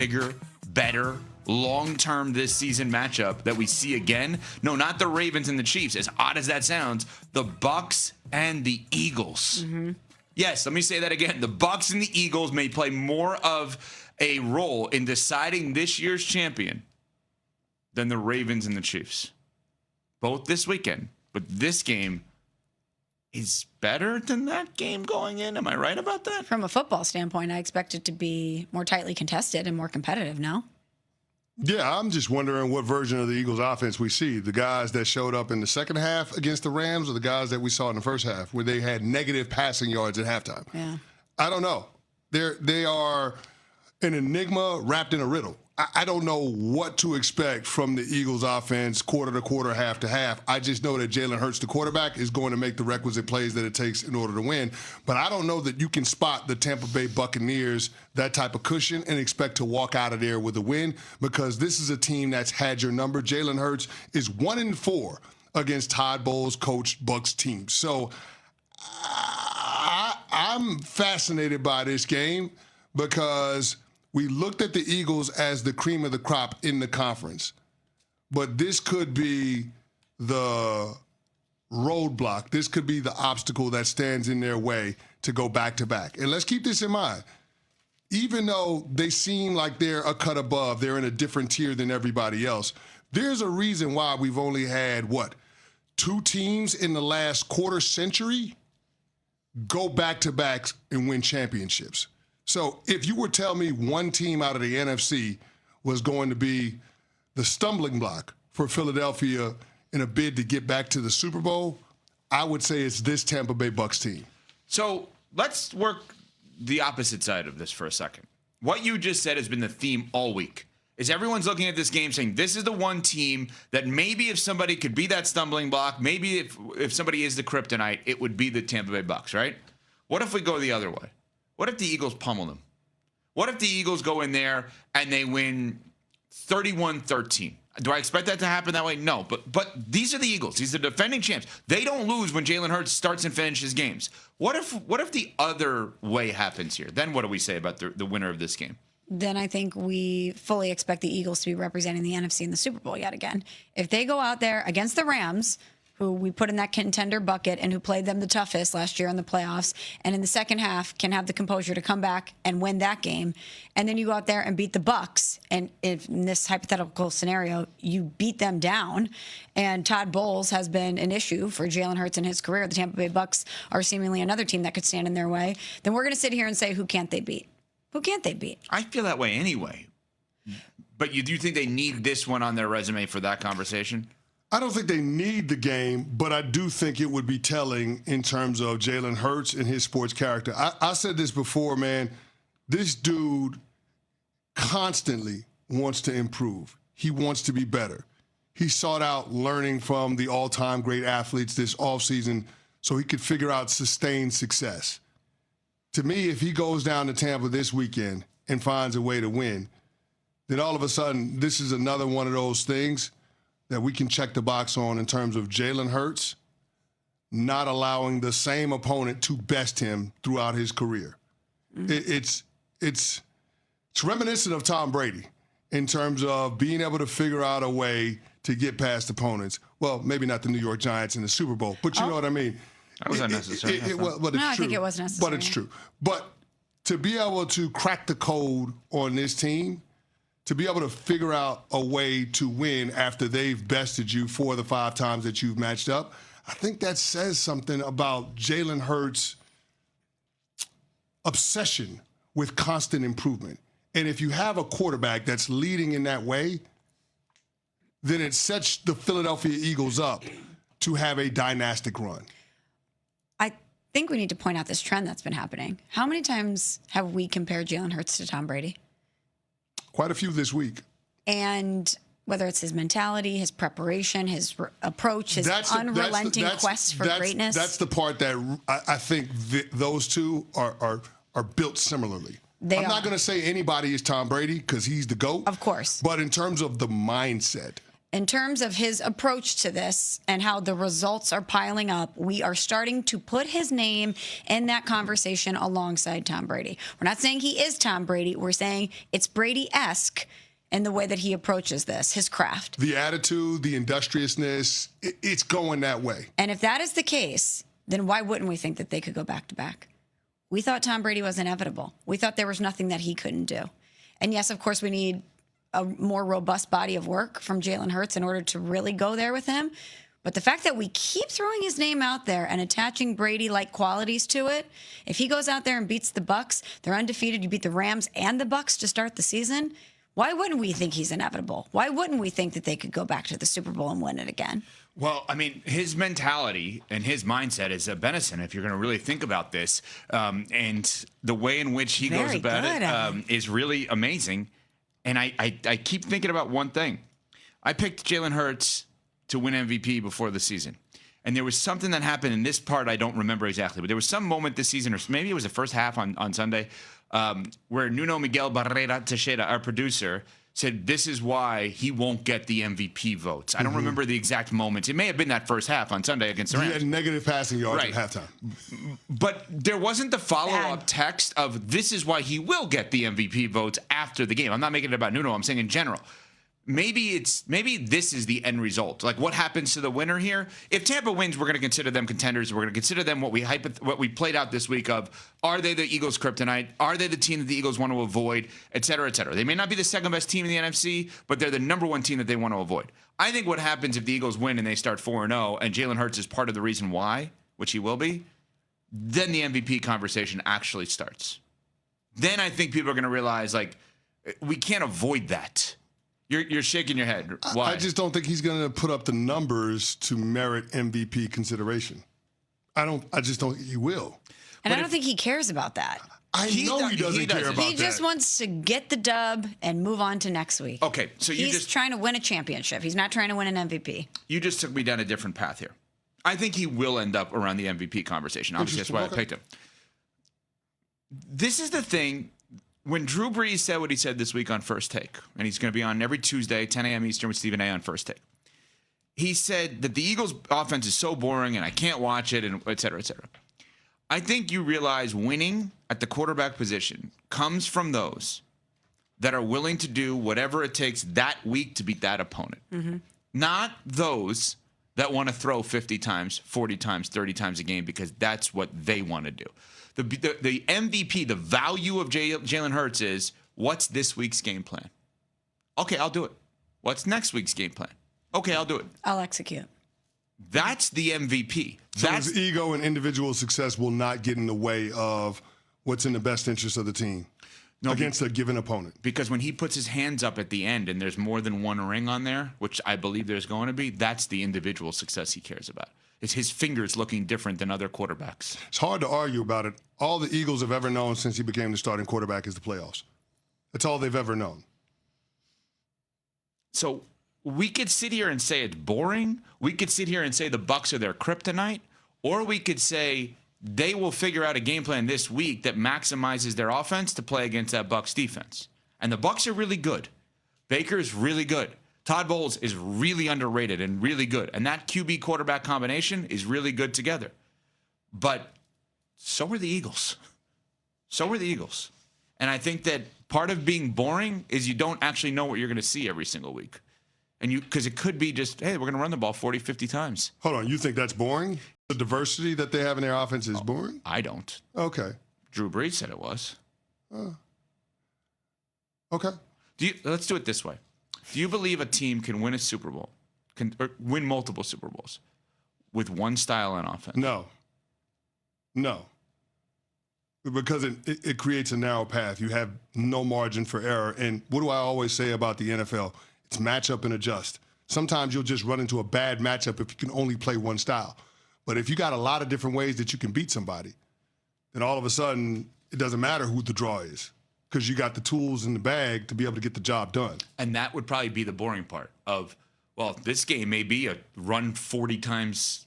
bigger, better, long-term this season matchup that we see again. No, not the Ravens and the Chiefs. As odd as that sounds, the Bucs and the Eagles. Mm-hmm. Yes, let me say that again. The Bucs and the Eagles may play more of a role in deciding this year's champion than the Ravens and the Chiefs. Both this weekend, but this game is better than that game going in. Am I right about that? From a football standpoint, I expect it to be more tightly contested and more competitive, no? Yeah, I'm just wondering what version of the Eagles offense we see. The guys that showed up in the second half against the Rams or the guys that we saw in the first half where they had negative passing yards at halftime? Yeah. I don't know. They are an enigma wrapped in a riddle. I don't know what to expect from the Eagles offense quarter to quarter, half to half. I just know that Jalen Hurts, the quarterback, is going to make the requisite plays that it takes in order to win. But I don't know that you can spot the Tampa Bay Buccaneers, that type of cushion, and expect to walk out of there with a win because this is a team that's had your number. Jalen Hurts is 1-4 against Todd Bowles' coached Bucs team. So I'm fascinated by this game because we looked at the Eagles as the cream of the crop in the conference. But this could be the roadblock. This could be the obstacle that stands in their way to go back-to-back. And let's keep this in mind. Even though they seem like they're a cut above, they're in a different tier than everybody else, there's a reason why we've only had, 2 teams in the last quarter century go back-to-back and win championships. So if you were to tell me one team out of the NFC was going to be the stumbling block for Philadelphia in a bid to get back to the Super Bowl, I would say it's this Tampa Bay Bucs team. So let's work the opposite side of this for a second. What you just said has been the theme all week. Is everyone's looking at this game saying this is the one team that maybe if somebody could be that stumbling block, maybe if somebody is the kryptonite, it would be the Tampa Bay Bucs, right? What if we go the other way? What if the Eagles pummel them? What if the Eagles go in there and they win 31-13? Do I expect that to happen that way? No, but these are the Eagles. These are the defending champs. They don't lose when Jalen Hurts starts and finishes games. What if the other way happens here? Then what do we say about the winner of this game? Then I think we fully expect the Eagles to be representing the NFC in the Super Bowl yet again. If they go out there against the Rams, who we put in that contender bucket and who played them the toughest last year in the playoffs, and in the second half can have the composure to come back and win that game, and then you go out there and beat the Bucs, and if in this hypothetical scenario, you beat them down, and Todd Bowles has been an issue for Jalen Hurts in his career, the Tampa Bay Bucs are seemingly another team that could stand in their way, then we're going to sit here and say, who can't they beat? Who can't they beat? I feel that way anyway. But do you think they need this one on their resume for that conversation? I don't think they need the game, but I do think it would be telling in terms of Jalen Hurts and his sports character. I said this before, man. This dude constantly wants to improve. He wants to be better. He sought out learning from the all-time great athletes this offseason so he could figure out sustained success. To me, if he goes down to Tampa this weekend and finds a way to win, then all of a sudden this is another one of those things that we can check the box on in terms of Jalen Hurts not allowing the same opponent to best him throughout his career. Mm-hmm. It's reminiscent of Tom Brady in terms of being able to figure out a way to get past opponents. Well, maybe not the New York Giants in the Super Bowl, but you know what I mean. That was unnecessary. I think it was necessary. But it's true. But to be able to crack the code on this team, to be able to figure out a way to win after they've bested you 4 of the 5 times that you've matched up, I think that says something about Jalen Hurts' obsession with constant improvement. And if you have a quarterback that's leading in that way, then it sets the Philadelphia Eagles up to have a dynastic run. I think we need to point out this trend that's been happening. How many times have we compared Jalen Hurts to Tom Brady? Quite a few this week. And whether it's his mentality, his preparation, his approach, his unrelenting quest for greatness. That's the part that I think those two are built similarly. I'm not going to say anybody is Tom Brady because he's the GOAT. Of course. But in terms of the mindset in terms of his approach to this and how the results are piling up, we are starting to put his name in that conversation alongside Tom Brady. We're not saying he is Tom Brady. We're saying it's Brady-esque in the way that he approaches this, his craft. The attitude, the industriousness, it's going that way. And if that is the case, then why wouldn't we think that they could go back-to-back? We thought Tom Brady was inevitable. We thought there was nothing that he couldn't do. And yes, of course, we need a more robust body of work from Jalen Hurts in order to really go there with him. But the fact that we keep throwing his name out there and attaching Brady-like qualities to it, if he goes out there and beats the Bucs, they're undefeated, you beat the Rams and the Bucs to start the season, why wouldn't we think he's inevitable? Why wouldn't we think that they could go back to the Super Bowl and win it again? Well, I mean, his mentality and his mindset is a venison, if you're going to really think about this. And the way in which he goes about it is really amazing. And I keep thinking about one thing. I picked Jalen Hurts to win MVP before the season. And there was something that happened in this part I don't remember exactly. But there was some moment this season, or maybe it was the first half on Sunday, where Nuno Miguel Barrera Teixeira, our producer, said this is why he won't get the MVP votes. I don't remember the exact moments. It may have been that first half on Sunday against the Rams. He had negative passing yards at halftime. But there wasn't the follow-up text of this is why he will get the MVP votes after the game. I'm not making it about Nuno. I'm saying in general. Maybe this is the end result. Like what happens to the winner here? If Tampa wins, we're going to consider them contenders. We're going to consider them what we played out this week of are they the Eagles' kryptonite? Are they the team that the Eagles want to avoid, et cetera, et cetera? They may not be the second best team in the NFC, but they're the number one team that they want to avoid. I think what happens if the Eagles win and they start 4-0 and Jalen Hurts is part of the reason why, which he will be, then the MVP conversation actually starts. Then I think people are going to realize like we can't avoid that. You're shaking your head. Why? I just don't think he's going to put up the numbers to merit MVP consideration. I just don't think he will. And I don't think he cares about that. I know he doesn't care about that. He just wants to get the dub and move on to next week. Okay, so he's trying to win a championship. He's not trying to win an MVP. You just took me down a different path here. I think he will end up around the MVP conversation. Obviously, that's why I picked him. This is the thing. When Drew Brees said what he said this week on First Take, and he's going to be on every Tuesday, 10 a.m. Eastern with Stephen A. on First Take, he said that the Eagles' offense is so boring and I can't watch it, and et cetera, et cetera. I think you realize winning at the quarterback position comes from those that are willing to do whatever it takes that week to beat that opponent. Mm-hmm. Not those that want to throw 50 times, 40 times, 30 times a game because that's what they want to do. The MVP, the value of Jalen Hurts is, what's this week's game plan? Okay, I'll do it. What's next week's game plan? Okay, I'll do it. I'll execute. That's the MVP. So his ego and individual success will not get in the way of what's in the best interest of the team against a given opponent. Because when he puts his hands up at the end and there's more than one ring on there, which I believe there's going to be, that's the individual success he cares about. It's his fingers looking different than other quarterbacks. It's hard to argue about it. All the Eagles have ever known since he became the starting quarterback is the playoffs. That's all they've ever known. So we could sit here and say it's boring. We could sit here and say the Bucs are their kryptonite. Or we could say they will figure out a game plan this week that maximizes their offense to play against that Bucs defense. And the Bucs are really good. Baker's really good. Todd Bowles is really underrated and really good. And that QB quarterback combination is really good together. But so are the Eagles. So are the Eagles. And I think that part of being boring is you don't actually know what you're going to see every single week. And because it could be just, hey, we're going to run the ball 40, 50 times. Hold on. You think that's boring? The diversity that they have in their offense is boring? I don't. Okay. Drew Brees said it was. Okay. Let's do it this way. Do you believe a team can win a Super Bowl, or win multiple Super Bowls with one style on offense? No. Because it creates a narrow path. You have no margin for error. And what do I always say about the NFL? It's matchup and adjust. Sometimes you'll just run into a bad matchup if you can only play one style. But if you got a lot of different ways that you can beat somebody, then all of a sudden it doesn't matter who the draw is, because you got the tools in the bag to be able to get the job done. And that would probably be the boring part of, well, this game may be a run 40 times